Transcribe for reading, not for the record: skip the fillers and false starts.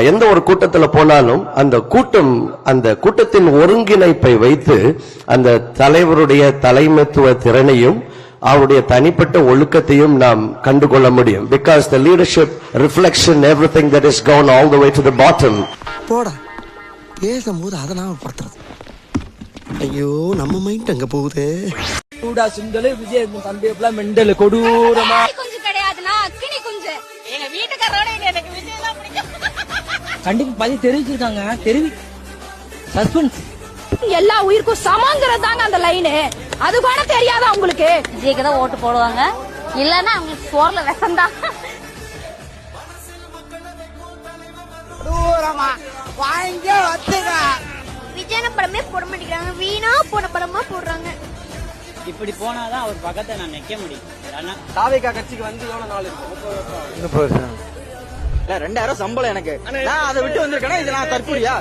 எந்த ஒரு கூட்டத்துல போனாலும் அந்த கூட்டத்தின் ஒருங்கிணைப்பை வைத்து அந்த தலைவருடைய தலைமைத்துவ திறனையும் அவருடைய தனிப்பட்ட ஒழுக்கத்தையும் நாம் கண்டுகொள்ள முடியும். Because the leadership reflection everything that is gone all the way to the bottom. போடா பேசும்போது அதை நாம படுத்துறது. ஐயோ நம்ம மைண்ட் அங்க போகுது. கூடா சுண்டலு விஜய் தம்பி எல்லாம் மெண்டல் கொடூரமா குஞ்சு கிடையாதுனா அக்கினி குஞ்சு. எங்க வீட்டுக்காரரோட எனக்கு விஜய் தான் பிடிக்கும். கண்டிப்பா பதி தெரிவிச்சிருக்காங்க. சஸ்பென்ஸ். எல்லா உயிருக்கும் சமங்கிறதாங்க அந்த லைன். அது கூட தெரியாதா உங்களுக்கு? விஜய்க்கு தான் ஓட்டு போடுவாங்க. இல்லன்னா அவங்களுக்கு சோர்ல விஷம்தான். வாங்க வச்சுங்க. விஜய் படமே போட மாட்டேங்கிறாங்க. வீணா போன படமா போடுறாங்க. இப்படி போனாதான் அவர் பக்கத்தை நான் நிக்க முடியும். தாவேகா கட்சிக்கு வந்து எவ்வளவு நாள் இருக்கும்? 2000 சம்பளம் எனக்கு. நான் அதை விட்டு வந்திருக்கேன்னா இது நான் தற்கொலையா?